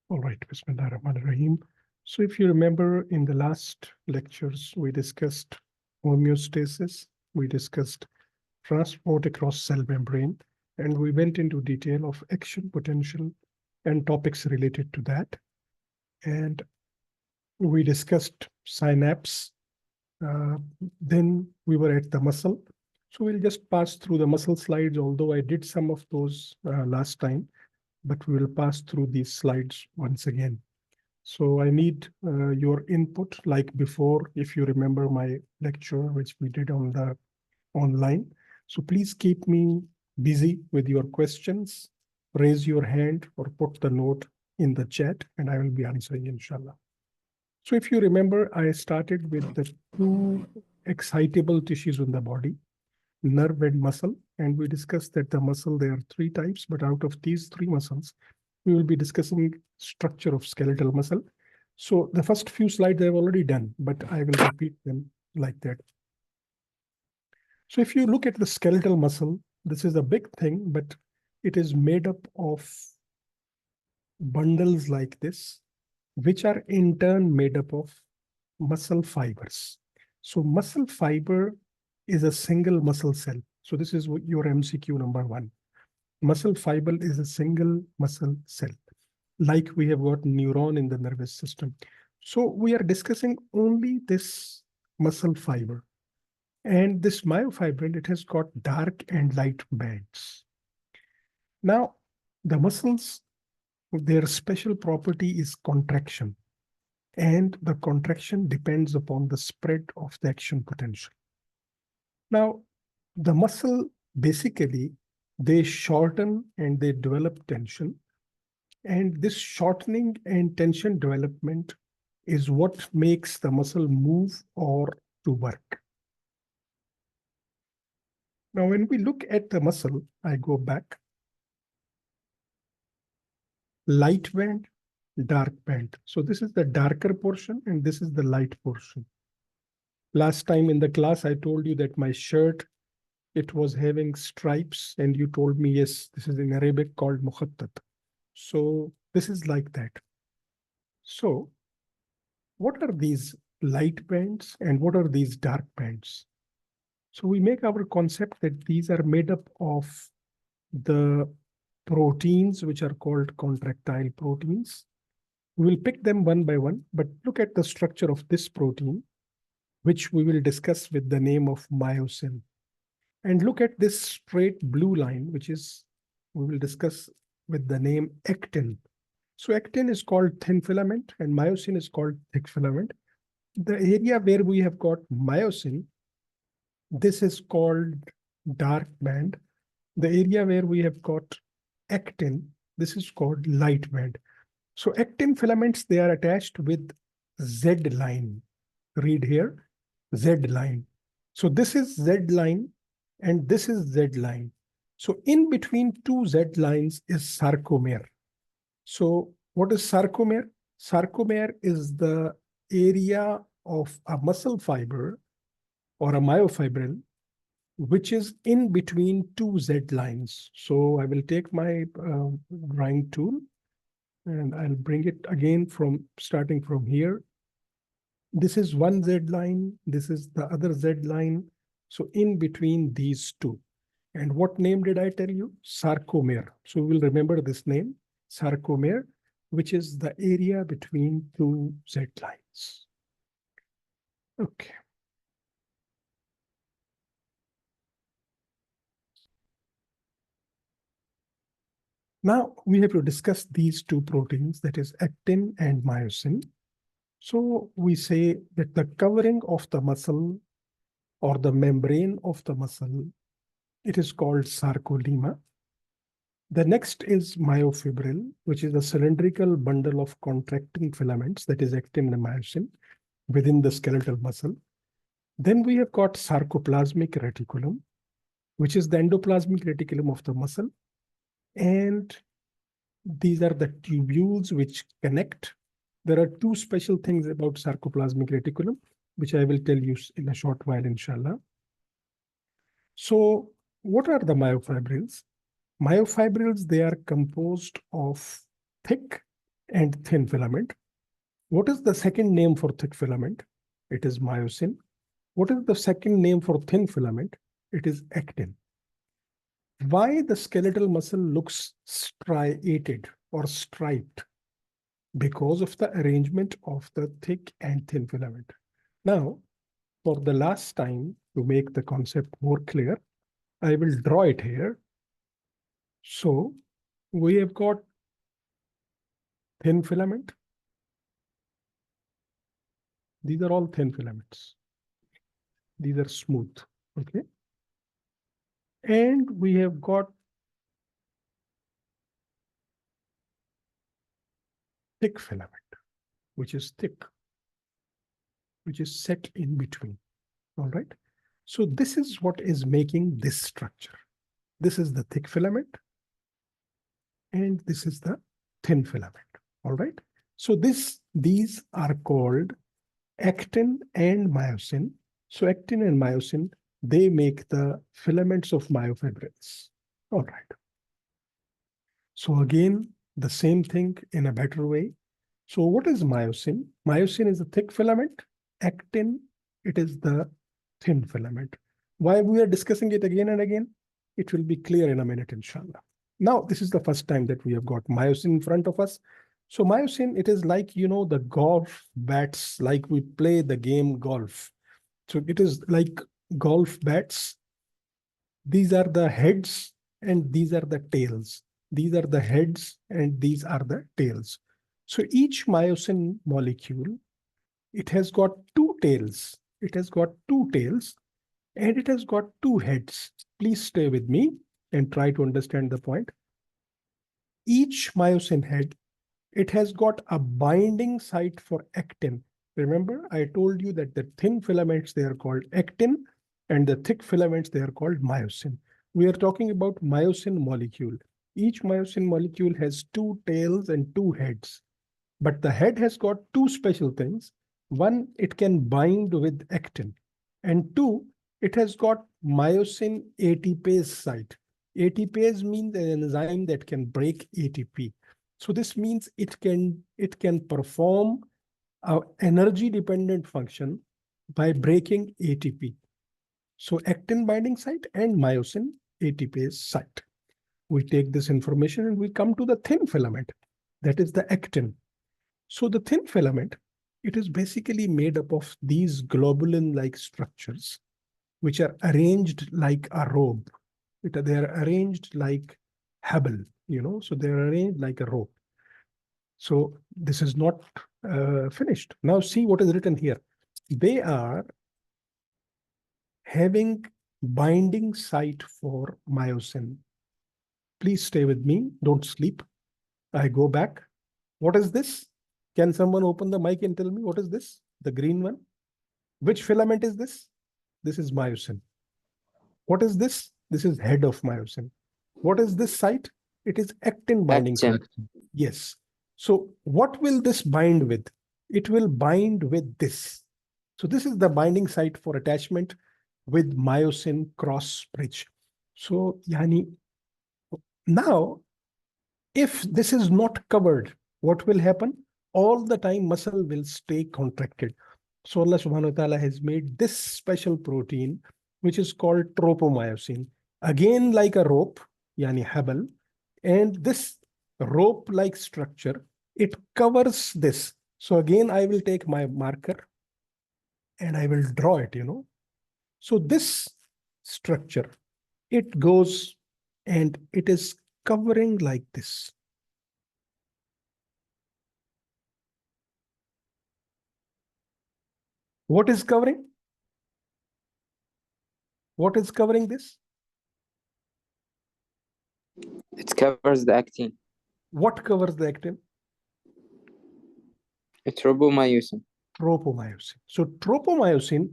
All right, Bismillahirrahmanirrahim. So if you remember in the last lectures, we discussed homeostasis, we discussed transport across cell membrane, and we went into detail of action potential and topics related to that. And we discussed synapse. Then we were at the muscle. So we'll just pass through the muscle slides, although I did some of those last time, but we will pass through these slides once again. So I need your input like before, if you remember my lecture, which we did on the online. So please keep me busy with your questions, raise your hand or put the note in the chat and I will be answering inshallah. So if you remember, I started with the two excitable tissues in the body, nerve and muscle. And we discussed that the muscle, there are three types, but out of these three muscles, we will be discussing structure of skeletal muscle. So the first few slides I've already done, but I will repeat them like that. So if you look at the skeletal muscle, this is a big thing, but it is made up of bundles like this, which are in turn made up of muscle fibers. So muscle fiber is a single muscle cell. So this is your MCQ number 1. Muscle fiber is a single muscle cell, like we have got neuron in the nervous system. So we are discussing only this muscle fiber. And this myofibril, it has got dark and light bands. Now, the muscles, their special property is contraction. And the contraction depends upon the spread of the action potential. Now, the muscle, basically, they shorten and they develop tension. And this shortening and tension development is what makes the muscle move or to work. Now, when we look at the muscle, I go back. Light band, dark band. So this is the darker portion and this is the light portion. Last time in the class, I told you that my shirt, it was having stripes and you told me, yes, this is in Arabic called mukhattat. So this is like that. So what are these light bands and what are these dark bands? So we make our concept that these are made up of the proteins, which are called contractile proteins. We will pick them one by one, but look at the structure of this protein, which we will discuss with the name of myosin. And look at this straight blue line, which is, we will discuss with the name actin. So actin is called thin filament and myosin is called thick filament. The area where we have got myosin, this is called dark band. The area where we have got actin, this is called light band. So actin filaments, they are attached with Z line. Read here, Z line. So this is Z line and this is Z line. So in between two Z lines is sarcomere. So what is sarcomere? Sarcomere is the area of a muscle fiber or a myofibril, which is in between two Z lines. So I will take my drawing tool and I'll bring it again from starting from here. This is one Z line, this is the other Z line. So in between these two. And what name did I tell you? Sarcomere. So we will remember this name, sarcomere, which is the area between two Z lines. Okay. Now we have to discuss these two proteins, that is actin and myosin. So we say that the covering of the muscle or the membrane of the muscle, it is called sarcolemma. The next is myofibril, which is a cylindrical bundle of contracting filaments, that is actin and myosin, within the skeletal muscle. Then we have got sarcoplasmic reticulum, which is the endoplasmic reticulum of the muscle. And these are the tubules which connect. There are two special things about sarcoplasmic reticulum, which I will tell you in a short while, inshallah. So what are the myofibrils? Myofibrils, they are composed of thick and thin filament. What is the second name for thick filament? It is myosin. What is the second name for thin filament? It is actin. Why the skeletal muscle looks striated or striped? Because of the arrangement of the thick and thin filament. Now, for the last time, to make the concept more clear, I will draw it here. So we have got thin filament. These are all thin filaments. These are smooth, okay? And we have got thick filament, which is thick, which is set in between, all right? So this is what is making this structure. This is the thick filament, and this is the thin filament, all right? So these are called actin and myosin. So actin and myosin, they make the filaments of myofibrils, all right? So again, the same thing in a better way. So what is myosin? Myosin is a thick filament. Actin, it is the thin filament. Why we are discussing it again and again? It will be clear in a minute, inshallah. Now, this is the first time that we have got myosin in front of us. So myosin, it is like, you know, the golf bats, like we play the game golf. So it is like golf bats. These are the heads and these are the tails. These are the heads and these are the tails. So each myosin molecule, it has got two tails. It has got two tails and it has got two heads. Please stay with me and try to understand the point. Each myosin head, it has got a binding site for actin. Remember, I told you that the thin filaments, they are called actin, and the thick filaments, they are called myosin. We are talking about myosin molecule. Each myosin molecule has two tails and two heads. But the head has got two special things. One, it can bind with actin. And two, it has got myosin ATPase site. ATPase means an enzyme that can break ATP. So this means it can perform an energy-dependent function by breaking ATP. So actin binding site and myosin ATPase site. We take this information and we come to the thin filament. That is the actin. So the thin filament, it is basically made up of these globulin-like structures, which are arranged like a robe. They are arranged like habal, you know, so they are arranged like a rope. So this is not finished. Now see what is written here. They are having binding site for myosin. Please stay with me. Don't sleep. I go back. What is this? Can someone open the mic and tell me what is this? The green one. Which filament is this? This is myosin. What is this? This is head of myosin. What is this site? It is actin binding site. Yes. So what will this bind with? It will bind with this. So this is the binding site for attachment with myosin cross bridge. So yani, now, if this is not covered, what will happen? All the time muscle will stay contracted. So Allah subhanahu wa ta'ala has made this special protein, which is called tropomyosin. Again, like a rope, yani habal, and this rope-like structure, it covers this. So again, I will take my marker and I will draw it, you know. So this structure, it goes and it is covering like this. What is covering? What is covering this? It covers the actin. What covers the actin? Tropomyosin. Tropomyosin. So tropomyosin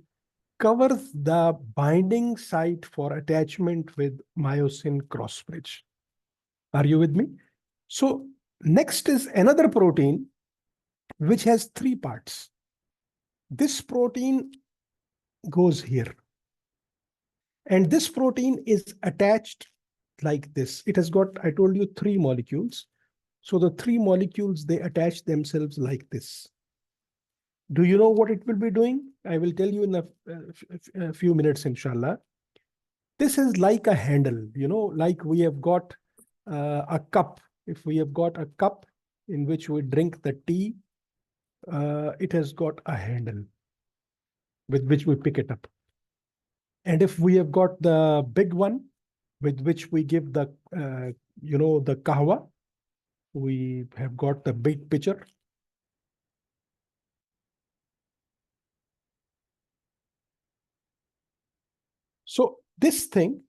covers the binding site for attachment with myosin cross bridge. Are you with me? So next is another protein which has three parts. This protein goes here. And this protein is attached like this. It has got, I told you, three molecules. So the three molecules, they attach themselves like this. Do you know what it will be doing? I will tell you in a few minutes, inshallah. This is like a handle, like we have got a cup. If we have got a cup in which we drink the tea, it has got a handle with which we pick it up. And if we have got the big one with which we give the, the kahwa, we have got the big pitcher. So this thing,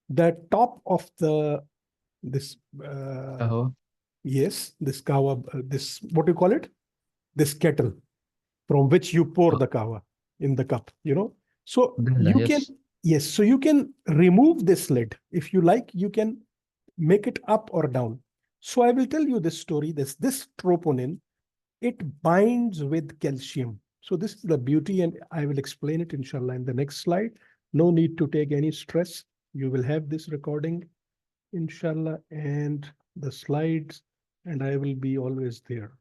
the top of this yes, this kahwa, this, what do you call it? This kettle from which you pour the kahwa in the cup, So you can, yes, so you can remove this lid. If you like, you can make it up or down. So I will tell you this story. This troponin, it binds with calcium. So this is the beauty, and I will explain it, inshallah, in the next slide. No need to take any stress. You will have this recording, inshallah, and the slides, and I will be always there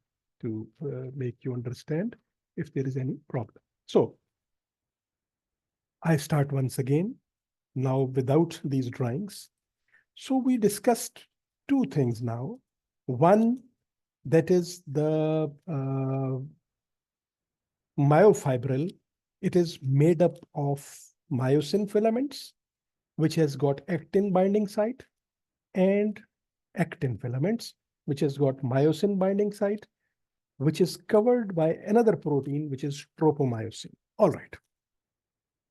to make you understand if there is any problem. So I start once again, now without these drawings. So we discussed two things now. One, that is the myofibril. It is made up of myosin filaments, which has got actin binding site, and actin filaments, which has got myosin binding site, which is covered by another protein, which is tropomyosin. All right.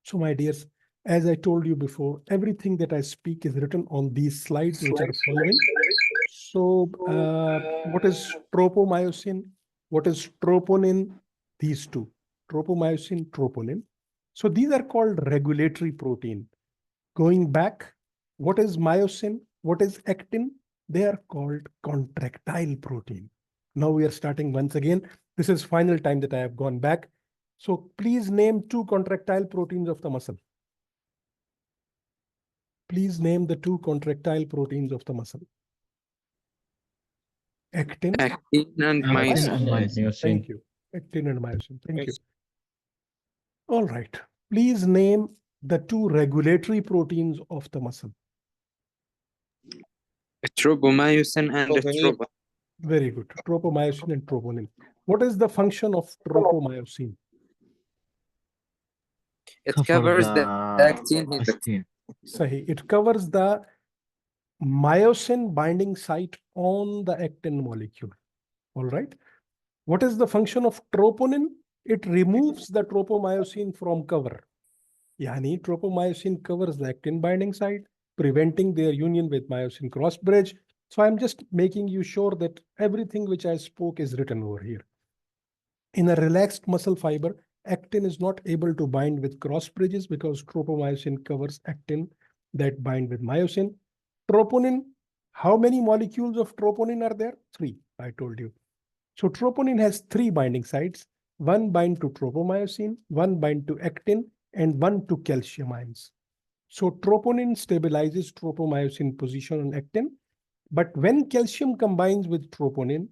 So my dears, as I told you before, everything that I speak is written on these slides which are following. So what is tropomyosin? What is troponin? These two, tropomyosin, troponin. So these are called regulatory protein. Going back, what is myosin? What is actin? They are called contractile protein. Now we are starting once again. This is final time that I have gone back. So please name two contractile proteins of the muscle. Please name the two contractile proteins of the muscle. Actin and myosin. Thank you. Actin and myosin. Thank you. All right. Please name the two regulatory proteins of the muscle. Tropomyosin and troponin. Very good. Tropomyosin and troponin. What is the function of tropomyosin? It covers the actin. Sahi. It covers the myosin binding site on the actin molecule. All right. What is the function of troponin? It removes the tropomyosin from cover. Yani tropomyosin covers the actin binding site, preventing their union with myosin cross bridge. So I'm just making you sure that everything which I spoke is written over here. In a relaxed muscle fiber, actin is not able to bind with cross bridges because tropomyosin covers actin that bind with myosin. Troponin, how many molecules of troponin are there? 3, I told you. So troponin has 3 binding sites. One bind to tropomyosin, one bind to actin, and one to calcium ions. So troponin stabilizes tropomyosin position on actin. But when calcium combines with troponin,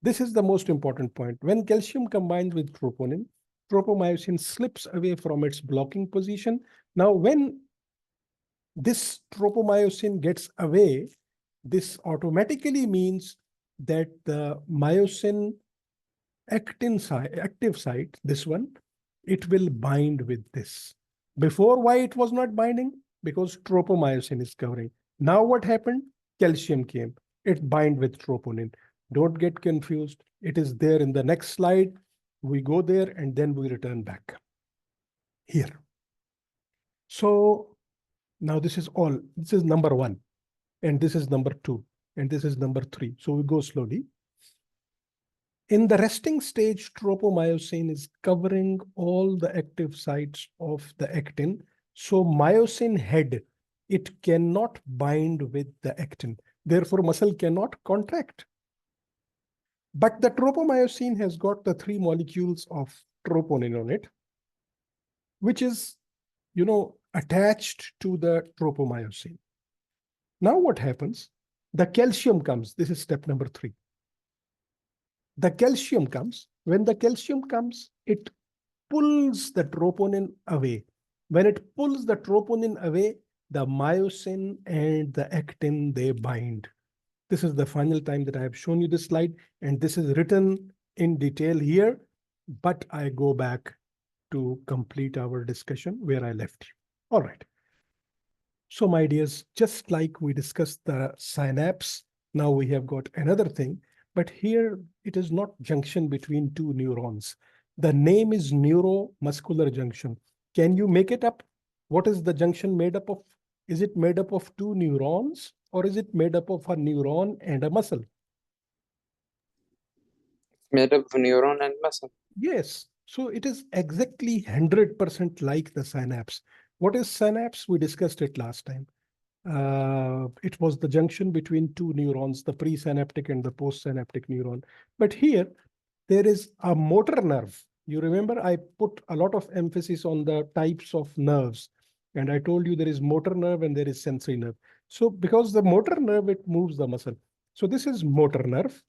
this is the most important point. When calcium combines with troponin, tropomyosin slips away from its blocking position. Now, when this tropomyosin gets away, this automatically means that the myosin actin site, active site, this one, it will bind with this. Before, why it was not binding? Because tropomyosin is covering. Now what happened? Calcium came. It bind with troponin. Don't get confused. It is there in the next slide. We go there and then we return back here. So now this is all. This is number 1, and this is number 2, and this is number 3. So we go slowly. In the resting stage, tropomyosin is covering all the active sites of the actin. So myosin head, it cannot bind with the actin. Therefore, muscle cannot contract. But the tropomyosin has got the 3 molecules of troponin on it, which is, attached to the tropomyosin. Now what happens? The calcium comes. This is step number 3. The calcium comes. When the calcium comes, it pulls the troponin away. When it pulls the troponin away, the myosin and the actin, they bind. This is the final time that I have shown you this slide, and this is written in detail here, but I go back to complete our discussion where I left you. All right. So my dears, just like we discussed the synapse, now we have got another thing, but here it is not junction between two neurons. The name is neuromuscular junction. Can you make it up? What is the junction made up of? Is it made up of two neurons, or is it made up of a neuron and a muscle? Made up of neuron and muscle. Yes. So it is exactly 100% like the synapse. What is synapse? We discussed it last time. It was the junction between two neurons, the presynaptic and the postsynaptic neuron. But here, there is a motor nerve. You remember I put a lot of emphasis on the types of nerves. And I told you there is motor nerve and there is sensory nerve. So because the motor nerve, it moves the muscle. So this is motor nerve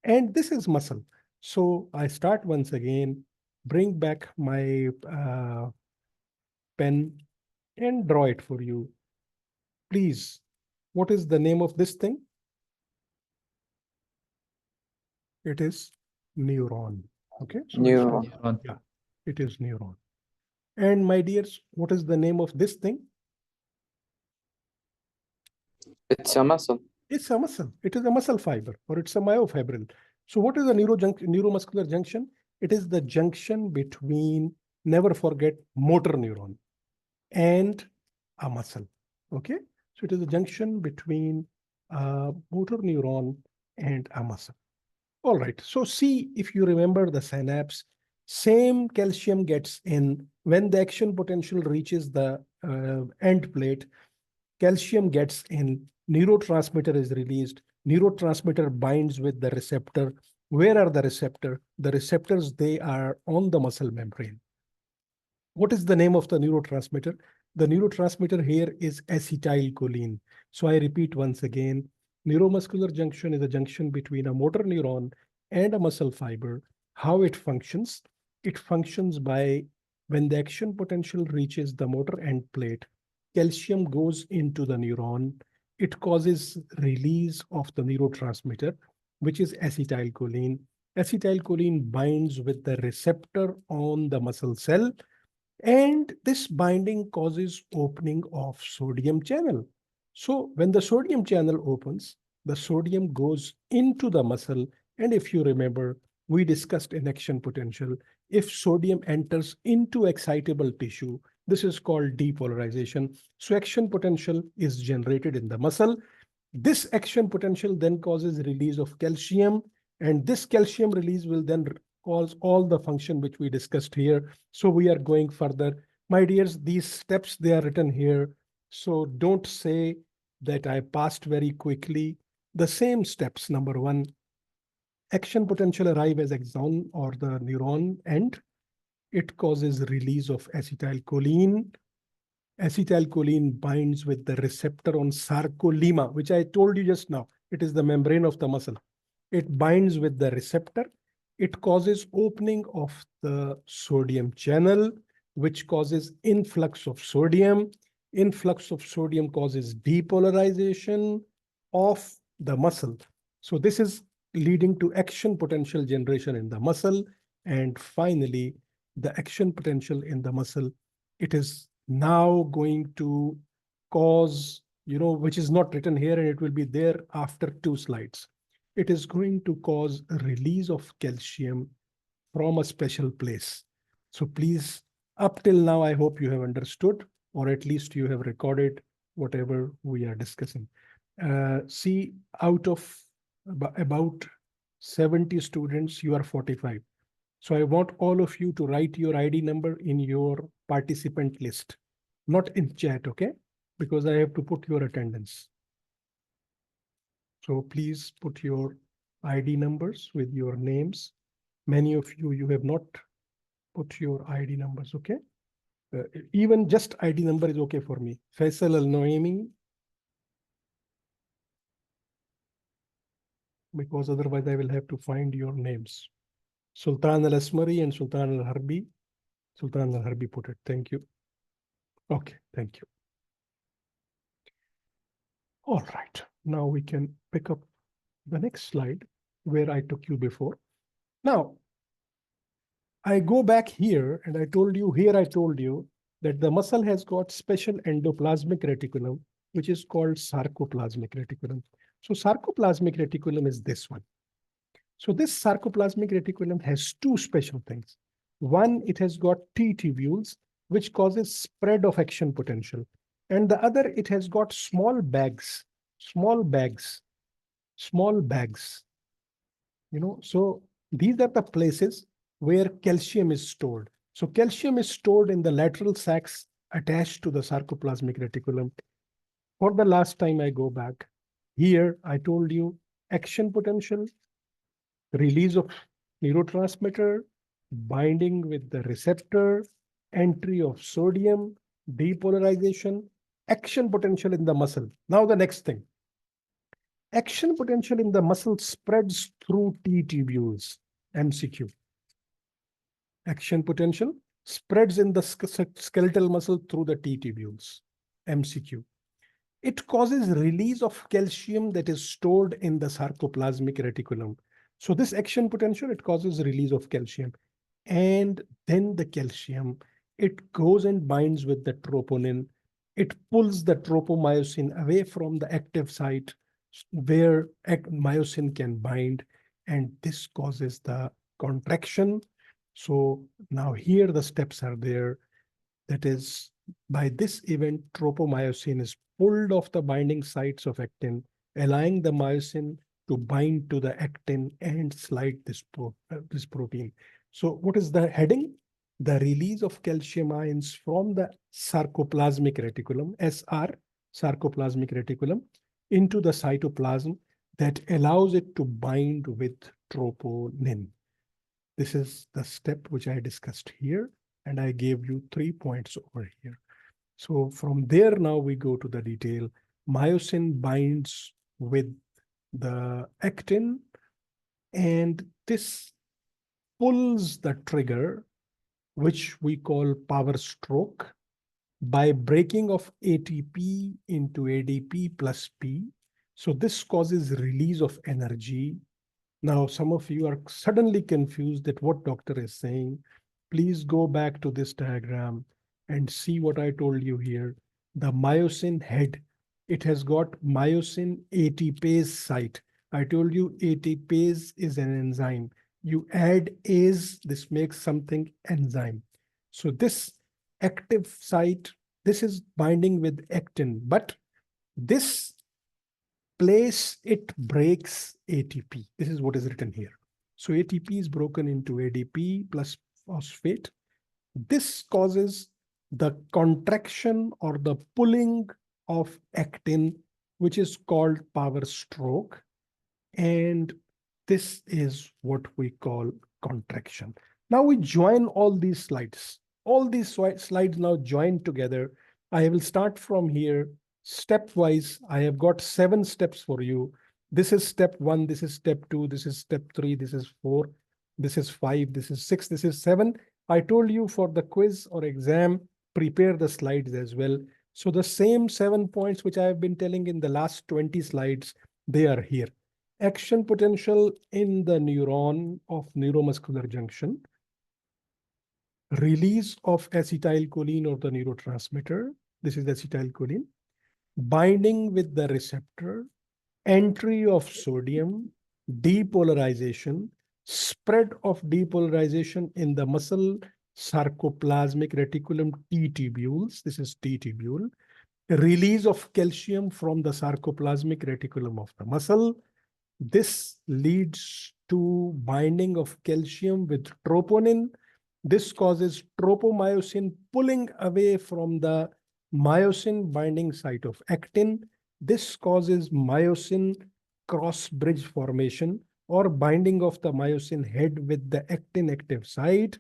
and this is muscle. So I start once again, bring back my pen and draw it for you. Please, what is the name of this thing? It is neuron. Okay, so Neuron. yeah, it is neuron. And my dears, what is the name of this thing? It's a muscle. It's a muscle. It is a muscle fiber, or it's a myofibril. So what is a neuromuscular junction? It is the junction between, never forget, motor neuron and a muscle. Okay, so it is a junction between a motor neuron and a muscle. All right, so see if you remember the synapse, same calcium gets in when the action potential reaches the end plate, calcium gets in, neurotransmitter is released, neurotransmitter binds with the receptor. Where are the receptor? The receptors, they are on the muscle membrane. What is the name of the neurotransmitter? The neurotransmitter here is acetylcholine. So I repeat once again, neuromuscular junction is a junction between a motor neuron and a muscle fiber. How it functions? It functions by when the action potential reaches the motor end plate, calcium goes into the neuron. It causes release of the neurotransmitter, which is acetylcholine. Acetylcholine binds with the receptor on the muscle cell, and this binding causes opening of sodium channel. So when the sodium channel opens, the sodium goes into the muscle. And if you remember, we discussed in action potential, if sodium enters into excitable tissue, this is called depolarization. So action potential is generated in the muscle. This action potential then causes release of calcium, and this calcium release will then cause all the function which we discussed here. So we are going further. My dears, these steps, they are written here. So don't say that I passed very quickly. The same steps, number 1, action potential arrive as axon or the neuron end. It causes release of acetylcholine. Acetylcholine binds with the receptor on sarcolemma, which I told you just now. It is the membrane of the muscle. It binds with the receptor. It causes opening of the sodium channel, which causes influx of sodium. Influx of sodium causes depolarization of the muscle. So this is leading to action potential generation in the muscle. And finally, the action potential in the muscle, it is now going to cause, which is not written here, and it will be there after 2 slides. It is going to cause a release of calcium from a special place. So please, up till now, I hope you have understood, or at least you have recorded whatever we are discussing. See, out of about 70 students, you are 45. So I want all of you to write your ID number in your participant list, not in chat, okay? Because I have to put your attendance. So please put your ID numbers with your names. Many of you, you have not put your ID numbers, okay? Even just ID number is okay for me. Faisal Al-Noemi, because otherwise I will have to find your names. Sultan al-Asmari and Sultan al-Harbi. Sultan al-Harbi put it. Thank you. Okay, thank you. All right, now we can pick up the next slide where I took you before. Now, I go back here and I told you that the muscle has got special endoplasmic reticulum, which is called sarcoplasmic reticulum. So sarcoplasmic reticulum is this one. So this sarcoplasmic reticulum has two special things. One, it has got T tubules, which causes spread of action potential. And the other, it has got small bags. So these are the places where calcium is stored. So calcium is stored in the lateral sacs attached to the sarcoplasmic reticulum. For the last time I go back, here I told you action potential, release of neurotransmitter, binding with the receptor, entry of sodium, depolarization, action potential in the muscle. Now the next thing. Action potential in the muscle spreads through T tubules, MCQ. Action potential spreads in the skeletal muscle through the T tubules, MCQ. It causes release of calcium that is stored in the sarcoplasmic reticulum. So this action potential, it causes release of calcium. And then the calcium, it goes and binds with the troponin. It pulls the tropomyosin away from the active site where myosin can bind, and this causes the contraction. So now here the steps are there. That is, by this event, tropomyosin is pulled off the binding sites of actin, allowing the myosin to bind to the actin and slide this protein. So what is the heading? The release of calcium ions from the sarcoplasmic reticulum, SR, sarcoplasmic reticulum, into the cytoplasm that allows it to bind with troponin. This is the step which I discussed here, and I gave you 3 points over here. So from there, now we go to the detail. Myosin binds with the actin, and this pulls the trigger, which we call power stroke, by breaking of ATP into ADP plus P. So this causes release of energy. Now, some of you are suddenly confused that what doctor is saying. Please go back to this diagram and see what I told you here. The myosin head, it has got myosin ATPase site. I told you ATPase is an enzyme. You add ase, this makes something enzyme. So this active site, this is binding with actin, but this place, it breaks ATP. This is what is written here. So ATP is broken into ADP plus phosphate. This causes the contraction or the pulling of actin, which is called power stroke. And this is what we call contraction. Now we join all these slides. All these slides now join together. I will start from here. Stepwise, I have got 7 steps for you. This is step 1, this is step 2, this is step 3, this is 4, this is 5, this is 6, this is 7. I told you for the quiz or exam, prepare the slides as well. So the same 7 points which I have been telling in the last 20 slides, they are here. Action potential in the neuron of neuromuscular junction, release of acetylcholine or the neurotransmitter. This is acetylcholine. Binding with the receptor, entry of sodium, depolarization, spread of depolarization in the muscle sarcoplasmic reticulum T tubules. This is T tubule. Release of calcium from the sarcoplasmic reticulum of the muscle. This leads to binding of calcium with troponin. This causes tropomyosin pulling away from the myosin binding site of actin. This causes myosin cross bridge formation or binding of the myosin head with the actin active site.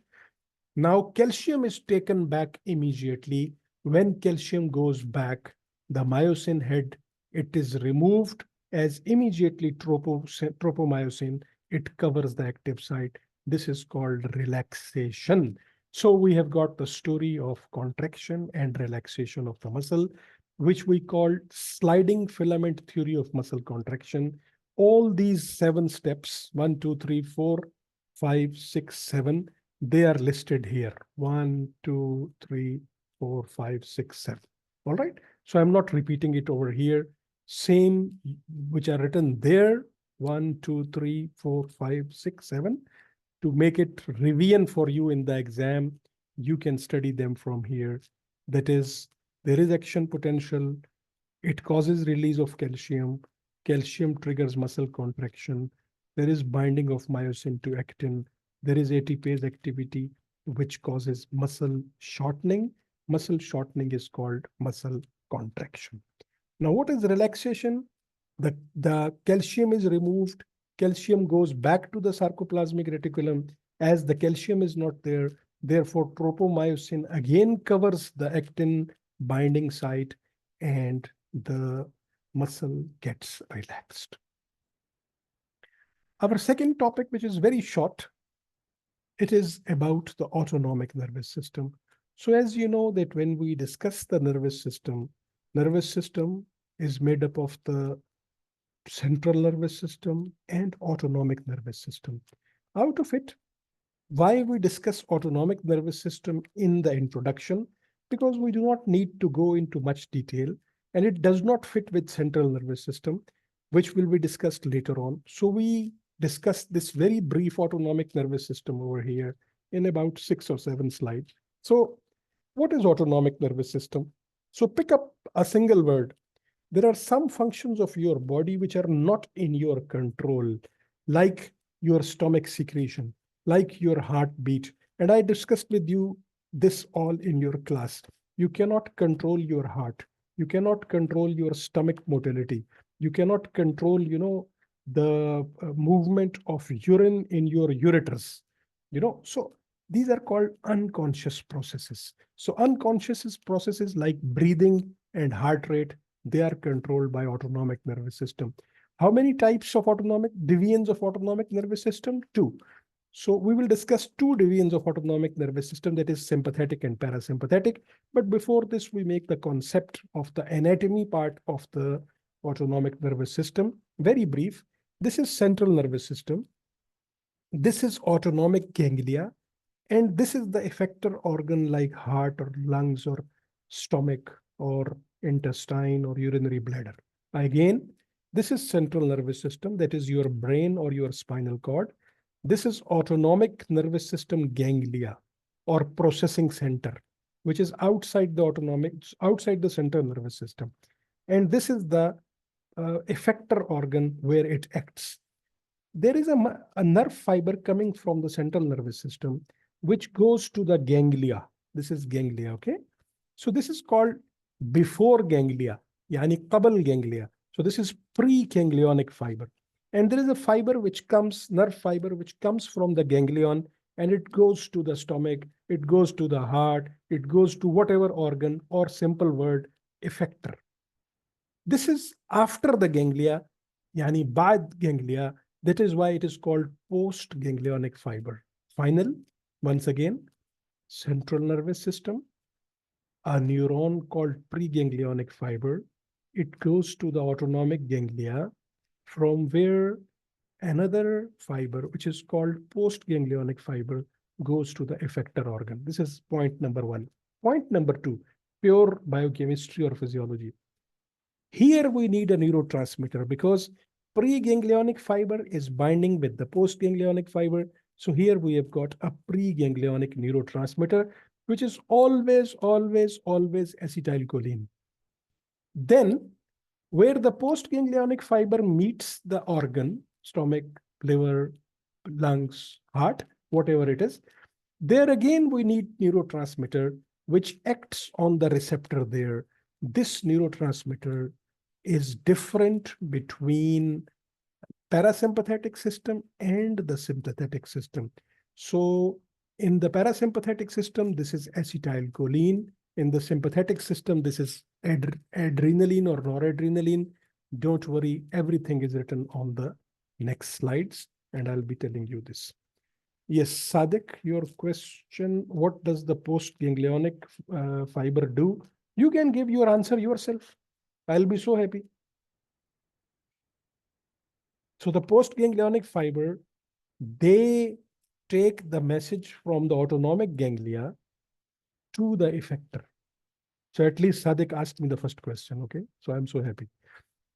Now calcium is taken back immediately. When calcium goes back, the myosin head, it is removed as immediately tropomyosin, it covers the active site. This is called relaxation. So we have got the story of contraction and relaxation of the muscle, which we call sliding filament theory of muscle contraction. All these 7 steps, 1, 2, 3, 4, 5, 6, 7, they are listed here. 1, 2, 3, 4, 5, 6, 7. All right. So I'm not repeating it over here. Same, which are written there, 1, 2, 3, 4, 5, 6, 7. To make it revision for you in the exam, you can study them from here. That is, there is action potential. It causes release of calcium. Calcium triggers muscle contraction. There is binding of myosin to actin. There is ATPase activity, which causes muscle shortening. Muscle shortening is called muscle contraction. Now, what is relaxation? The calcium is removed. Calcium goes back to the sarcoplasmic reticulum. As the calcium is not there, therefore tropomyosin again covers the actin binding site and the muscle gets relaxed. Our second topic, which is very short, it is about the autonomic nervous system. So as you know that when we discuss the nervous system is made up of the central nervous system and autonomic nervous system. Out of it, why we discuss autonomic nervous system in the introduction? Because we do not need to go into much detail, and it does not fit with central nervous system, which will be discussed later on. So we discuss this very brief autonomic nervous system over here in about 6 or 7 slides. So what is autonomic nervous system? So pick up a single word. There are some functions of your body which are not in your control, like your stomach secretion, like your heartbeat. And I discussed with you this all in your class. You cannot control your heart. You cannot control your stomach motility. You cannot control, the movement of urine in your ureters. So these are called unconscious processes. So unconscious processes like breathing and heart rate, they are controlled by autonomic nervous system. How many types of divisions of autonomic nervous system? 2. So we will discuss 2 divisions of autonomic nervous system, that is sympathetic and parasympathetic. But before this, we make the concept of the anatomy part of the autonomic nervous system. Very brief. This is central nervous system. This is autonomic ganglia. And this is the effector organ like heart or lungs or stomach or intestine or urinary bladder. Again, this is central nervous system, that is your brain or your spinal cord. This is autonomic nervous system ganglia or processing center, which is outside the central nervous system. And this is the effector organ where it acts. There is a nerve fiber coming from the central nervous system, which goes to the ganglia. This is ganglia, okay? So this is called before ganglia, yani qabl ganglia. So this is pre-ganglionic fiber. And there is a fiber nerve fiber, which comes from the ganglion, and it goes to the stomach, it goes to the heart, it goes to whatever organ, or simple word, effector. This is after the ganglia, yani ba'd ganglia. That is why it is called post-ganglionic fiber. Final, once again, central nervous system, a neuron called preganglionic fiber. It goes to the autonomic ganglia, from where another fiber, which is called postganglionic fiber, goes to the effector organ. This is point number 1. Point number 2, pure biochemistry or physiology. Here we need a neurotransmitter because preganglionic fiber is binding with the postganglionic fiber. So here we have got a preganglionic neurotransmitter, which is always acetylcholine. Then, where the postganglionic fiber meets the organ, stomach, liver, lungs, heart, whatever it is, there again we need neurotransmitter which acts on the receptor there. This neurotransmitter is different between parasympathetic system and the sympathetic system. So in the parasympathetic system, this is acetylcholine. In the sympathetic system, this is adrenaline or noradrenaline. Don't worry, everything is written on the next slides, and I'll be telling you this. Yes, Sadiq, your question, what does the postganglionic fiber do? You can give your answer yourself. I'll be so happy. So the postganglionic fiber, they take the message from the autonomic ganglia to the effector. So at least Sadiq asked me the first question, okay? So I'm so happy.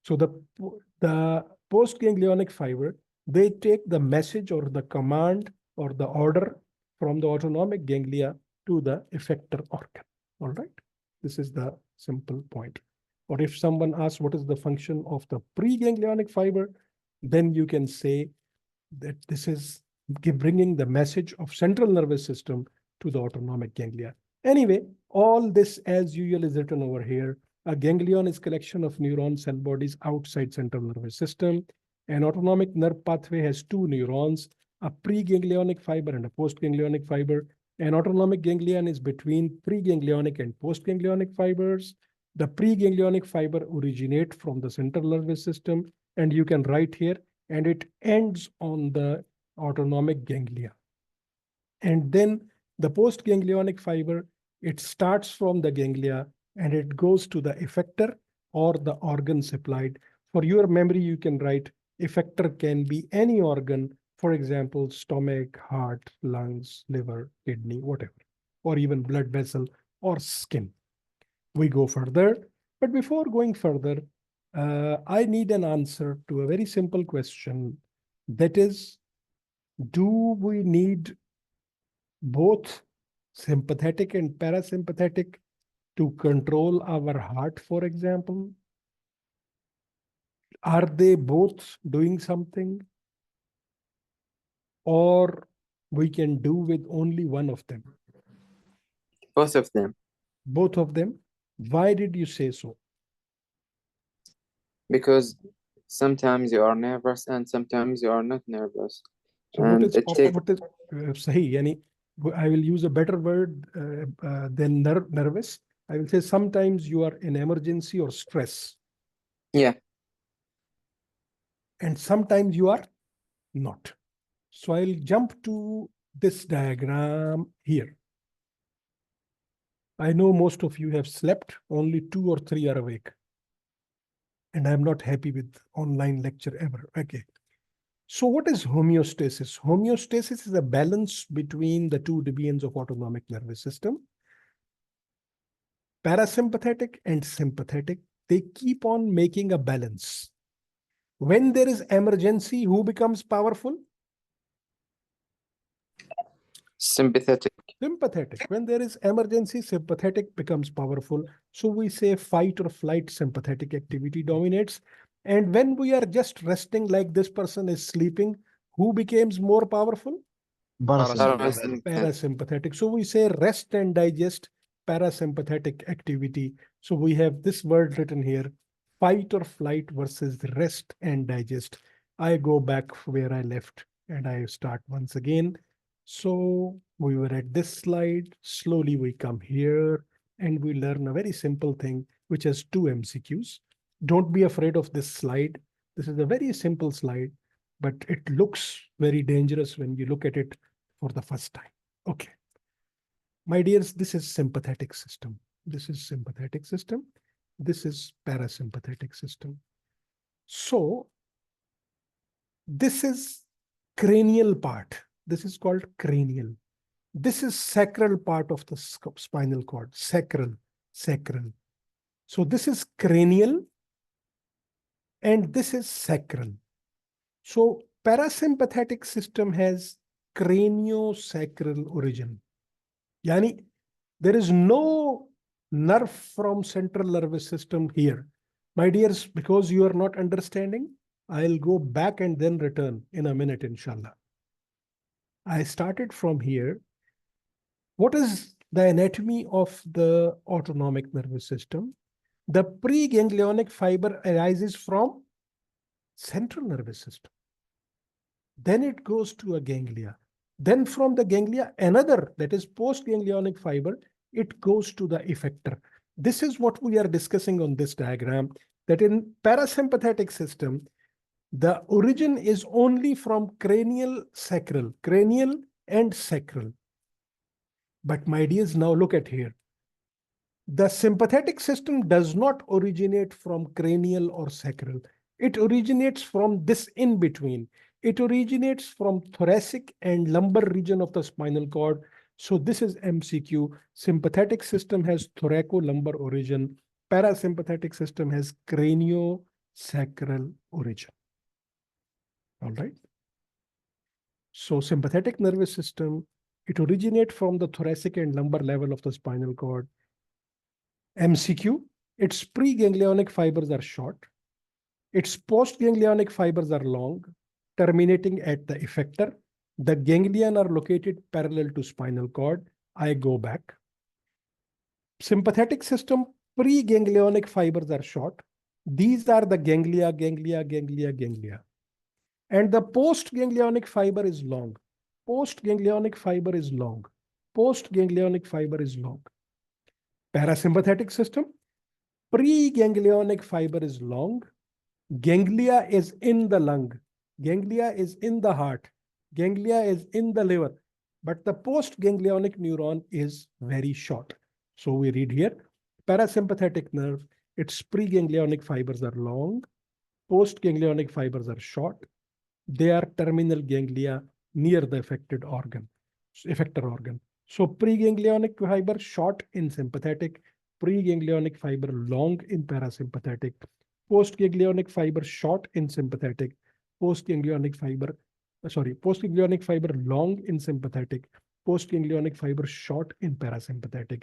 So the postganglionic fiber, they take the message or the command or the order from the autonomic ganglia to the effector organ, all right? This is the simple point. Or if someone asks what is the function of the preganglionic fiber, then you can say that this is bringing the message of central nervous system to the autonomic ganglia. Anyway, all this as usual is written over here. A ganglion is collection of neuron cell bodies outside central nervous system. An autonomic nerve pathway has two neurons, a preganglionic fiber and a postganglionic fiber. An autonomic ganglion is between preganglionic and postganglionic fibers. The preganglionic fiber originate from the central nervous system, and you can write here, and it ends on the autonomic ganglia. And then the postganglionic fiber, it starts from the ganglia and it goes to the effector or the organ supplied. For your memory, you can write effector can be any organ, for example, stomach, heart, lungs, liver, kidney, whatever, or even blood vessel or skin. We go further, but before going further, I need an answer to a very simple question. That is, do we need both sympathetic and parasympathetic to control our heart, for example? Are they both doing something? Or we can do with only one of them? Both of them. Both of them? Why did you say so? Because sometimes you are nervous and sometimes you are not nervous. So And what is sahi? Yani, I will use a better word than nervous. I will say sometimes you are in emergency or stress. Yeah. And sometimes you are not. So I'll jump to this diagram here. I know most of you have slept, only 2 or 3 are awake. And I'm not happy with online lecture ever. Okay. So what is homeostasis? Homeostasis is a balance between the two domains of autonomic nervous system. Parasympathetic and sympathetic, they keep on making a balance. When there is emergency, who becomes powerful? Sympathetic. Sympathetic. When there is emergency, sympathetic becomes powerful. So we say fight or flight, sympathetic activity dominates. And when we are just resting like this person is sleeping, who becomes more powerful? Parasympathetic. So we say rest and digest, parasympathetic activity. So we have this word written here, fight or flight versus rest and digest. I go back where I left and I start once again. So we were at this slide. Slowly we come here and we learn a very simple thing, which has 2 MCQs. Don't be afraid of this slide. This is a very simple slide, but it looks very dangerous when you look at it for the first time. Okay. My dears, this is sympathetic system. This is sympathetic system. This is parasympathetic system. So this is cranial part. This is called cranial. This is sacral part of the spinal cord. Sacral. So this is cranial and this is sacral. So parasympathetic system has craniosacral origin. Yani, there is no nerve from central nervous system here. My dears, because you are not understanding, I'll go back and then return in a minute, inshallah. I started from here. What is the anatomy of the autonomic nervous system? The preganglionic fiber arises from central nervous system. Then it goes to a ganglia. Then from the ganglia, another, that is postganglionic fiber, it goes to the effector. This is what we are discussing on this diagram. that in parasympathetic system, the origin is only from cranial and sacral. But my dears, now look at here. The sympathetic system does not originate from cranial or sacral. It originates from this in between. It originates from thoracic and lumbar region of the spinal cord. So this is MCQ. Sympathetic system has thoracolumbar origin. Parasympathetic system has craniosacral origin. All right. So sympathetic nervous system, it originates from the thoracic and lumbar level of the spinal cord. MCQ, its preganglionic fibers are short. Its postganglionic fibers are long, terminating at the effector. The ganglion are located parallel to spinal cord. I go back. Sympathetic system, preganglionic fibers are short. These are the ganglia. And the postganglionic fiber is long. Postganglionic fiber is long. Parasympathetic system, preganglionic fiber is long. Ganglia is in the lung. Ganglia is in the heart. Ganglia is in the liver. But the postganglionic neuron is very short. So we read here, parasympathetic nerve, its preganglionic fibers are long. Postganglionic fibers are short. They are terminal ganglia near the effector organ. So preganglionic fiber short in sympathetic, preganglionic fiber long in parasympathetic, postganglionic fiber short in sympathetic, postganglionic fiber long in sympathetic, postganglionic fiber short in parasympathetic.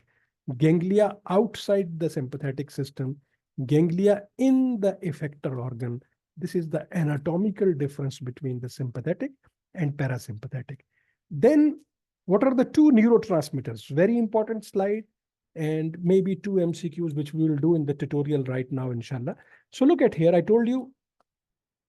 Ganglia outside the sympathetic system, ganglia in the effector organ. This is the anatomical difference between the sympathetic and parasympathetic. Then what are the two neurotransmitters? Very important slide, and maybe two MCQs, which we will do in the tutorial right now, inshallah. So look at here. I told you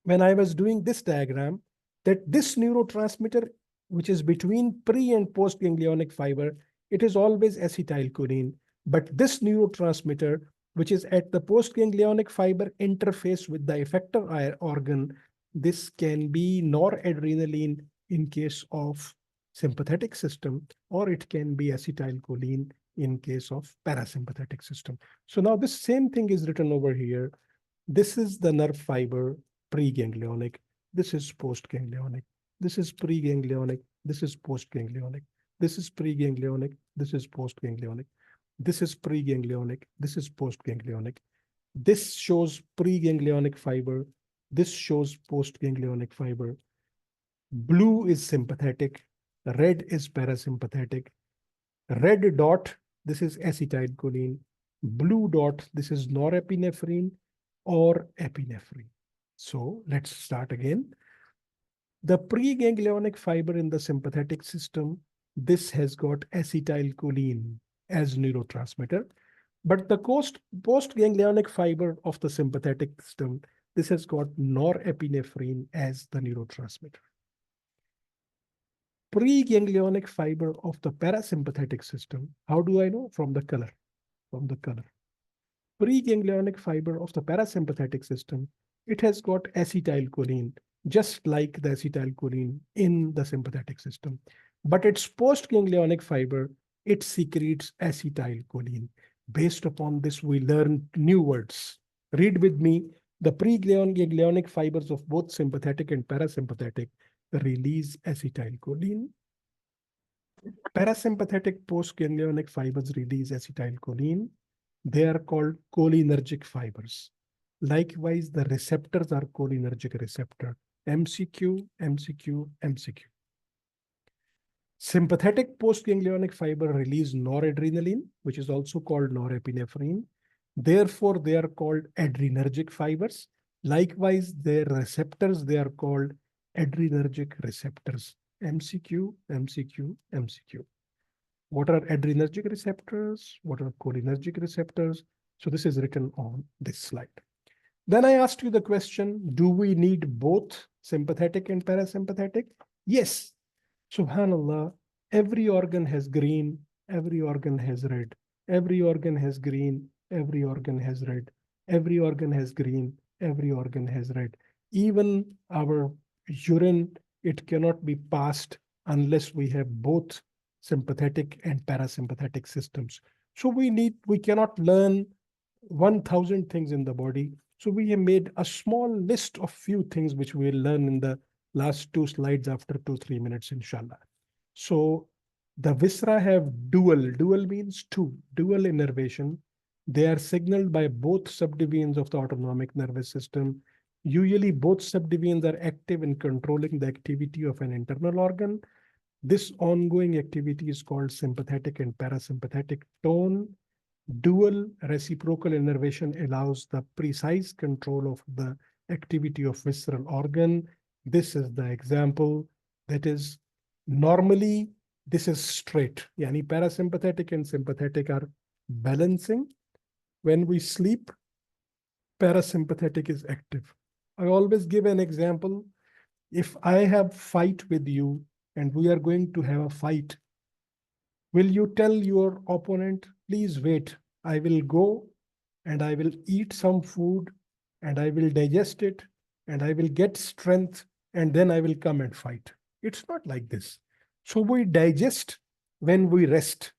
when I was doing this diagram that this neurotransmitter, which is between pre and postganglionic fiber, it is always acetylcholine. But this neurotransmitter, which is at the postganglionic fiber interface with the effector organ, this can be noradrenaline in case of sympathetic system, or it can be acetylcholine in case of parasympathetic system. So now this same thing is written over here. This is the nerve fiber, preganglionic. This is postganglionic. This is preganglionic. This is postganglionic. This is preganglionic. This is postganglionic. This is preganglionic. This is postganglionic. This shows preganglionic fiber. This shows postganglionic fiber. Blue is sympathetic. Red is parasympathetic. Red dot, this is acetylcholine. Blue dot, this is norepinephrine or epinephrine. So let's start again. The preganglionic fiber in the sympathetic system, this has got acetylcholine as neurotransmitter. But the postganglionic fiber of the sympathetic system, this has got norepinephrine as the neurotransmitter. Preganglionic fiber of the parasympathetic system, how do I know? From the color. Preganglionic fiber of the parasympathetic system, it has got acetylcholine, just like the acetylcholine in the sympathetic system. But its postganglionic fiber, it secretes acetylcholine. Based upon this, we learn new words. Read with me. The preganglionic fibers of both sympathetic and parasympathetic release acetylcholine. Parasympathetic postganglionic fibers release acetylcholine. They are called cholinergic fibers. Likewise, the receptors are cholinergic receptor. MCQ. Sympathetic postganglionic fiber release noradrenaline, which is also called norepinephrine. Therefore, they are called adrenergic fibers. Likewise, their receptors, they are called adrenergic receptors. MCQ. What are adrenergic receptors? What are cholinergic receptors? So this is written on this slide. Then I asked you the question, do we need both sympathetic and parasympathetic? Yes. Subhanallah, every organ has green, every organ has red. Every organ has green, every organ has red. Every organ has green, every organ has red. Even our urine, it cannot be passed unless we have both sympathetic and parasympathetic systems. So we cannot learn 1,000 things in the body. So we have made a small list of few things which we will learn in the last 2 slides after 2-3 minutes, inshallah. So the viscera have dual means two, dual innervation. They are signaled by both subdivisions of the autonomic nervous system. Usually both subdivisions are active in controlling the activity of an internal organ. This ongoing activity is called sympathetic and parasympathetic tone. Dual reciprocal innervation allows the precise control of the activity of visceral organ. This is the example. That is, normally this is straight. Yani parasympathetic and sympathetic are balancing. When we sleep, parasympathetic is active. I always give an example. If I have fight with you and we are going to have a fight, will you tell your opponent, please wait, I will go and I will eat some food and I will digest it and I will get strength and then I will come and fight? It's not like this. So we digest when we rest.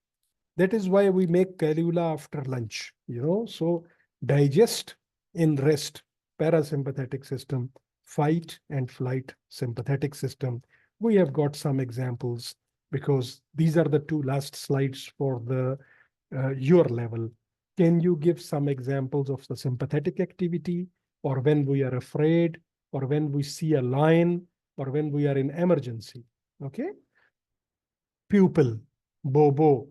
That is why we make calula after lunch, So digest in rest, parasympathetic system, fight and flight, sympathetic system. We have got some examples because these are the two last slides for the your level. Can you give some examples of the sympathetic activity, or when we are afraid, or when we see a lion, or when we are in emergency? Okay. Pupil, bobo,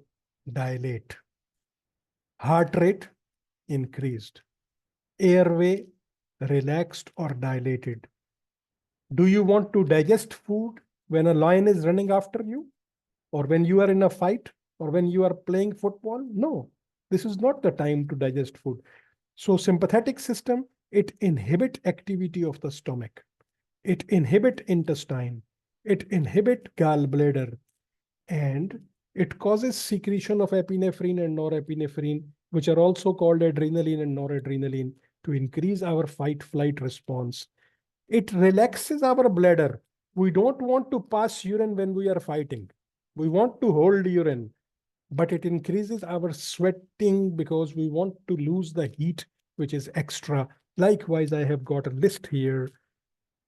dilate. Heart rate increased. Airway relaxed or dilated. Do you want to digest food when a lion is running after you? Or when you are in a fight? Or when you are playing football? No, this is not the time to digest food. So sympathetic system, it inhibit activity of the stomach. It inhibit intestine. It inhibit gallbladder. And it causes secretion of epinephrine and norepinephrine, which are also called adrenaline and noradrenaline, to increase our fight-flight response. It relaxes our bladder. We don't want to pass urine when we are fighting. We want to hold urine, but it increases our sweating because we want to lose the heat, which is extra. Likewise, I have got a list here.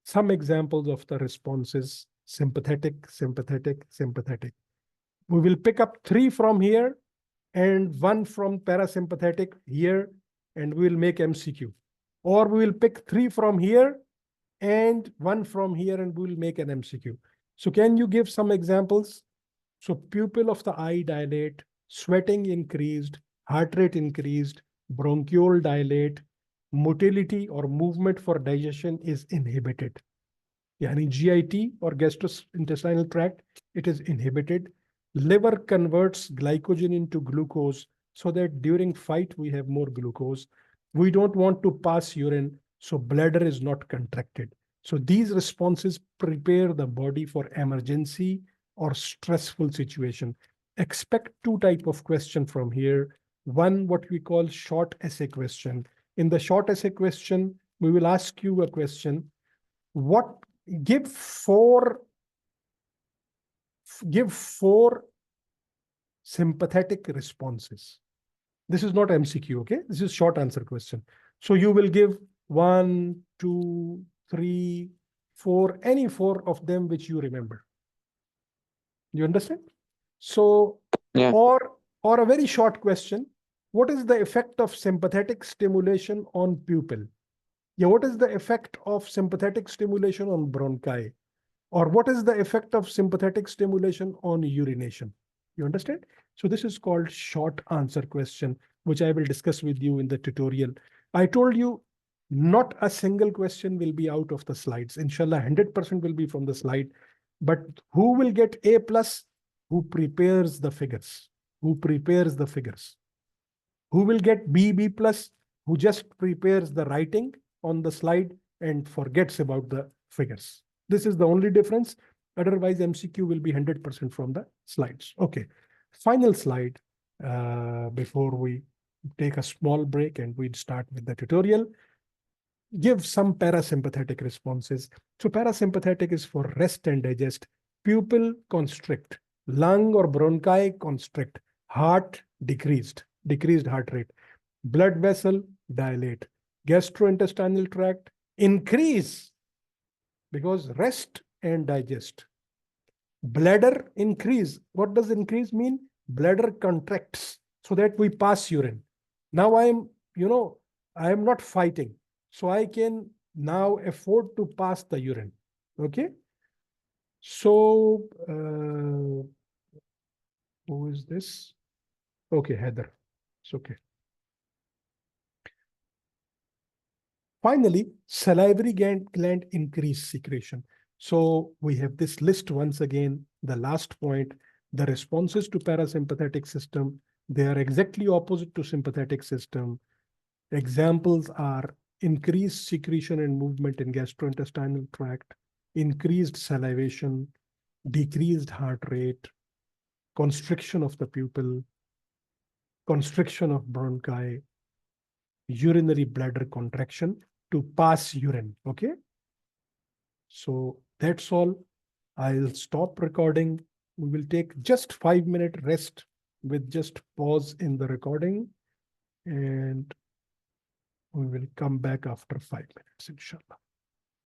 Some examples of the responses: sympathetic, sympathetic, sympathetic. We will pick up 3 from here and 1 from parasympathetic here, and we will make MCQ. Or we will pick 3 from here and 1 from here, and we will make an MCQ. So can you give some examples? So pupil of the eye dilate, sweating increased, heart rate increased, bronchiole dilate, motility or movement for digestion is inhibited. Yani GIT or gastrointestinal tract, it is inhibited. Liver converts glycogen into glucose so that during fight we have more glucose. We don't want to pass urine, so bladder is not contracted. So these responses prepare the body for emergency or stressful situation. Expect 2 types of question from here. One, what we call short essay question. In the short essay question, we will ask you a question. Give four sympathetic responses. This is not MCQ, okay? This is short answer question. So you will give 1, 2, 3, 4, any 4 of them which you remember. You understand? So, Yeah. or a very short question. What is the effect of sympathetic stimulation on pupil? Yeah, what is the effect of sympathetic stimulation on bronchi? Or what is the effect of sympathetic stimulation on urination? You understand? So this is called short answer question, which I will discuss with you in the tutorial. I told you not a single question will be out of the slides. Inshallah, 100% will be from the slide. But who will get A+? Who prepares the figures? Who prepares the figures? Who will get B+? Who just prepares the writing on the slide and forgets about the figures. This is the only difference. Otherwise, MCQ will be 100% from the slides. Okay. Final slide before we take a small break and we'd start with the tutorial. Give some parasympathetic responses. So parasympathetic is for rest and digest. Pupil constrict, lung or bronchi constrict, heart decreased heart rate, blood vessel dilate, gastrointestinal tract increase because rest and digest. Bladder increase. What does increase mean? Bladder contracts so that we pass urine. Now I am not fighting. So I can now afford to pass the urine. Okay. So who is this? Okay, Heather. It's okay. Finally, salivary gland increase secretion. So we have this list once again, the last point, the responses to parasympathetic system, they are exactly opposite to sympathetic system. Examples are increased secretion and movement in gastrointestinal tract, increased salivation, decreased heart rate, constriction of the pupil, constriction of bronchi, urinary bladder contraction to pass urine. Okay. So that's all. I'll stop recording. We will take just 5-minute rest with just pause in the recording, and we will come back after 5 minutes, inshallah.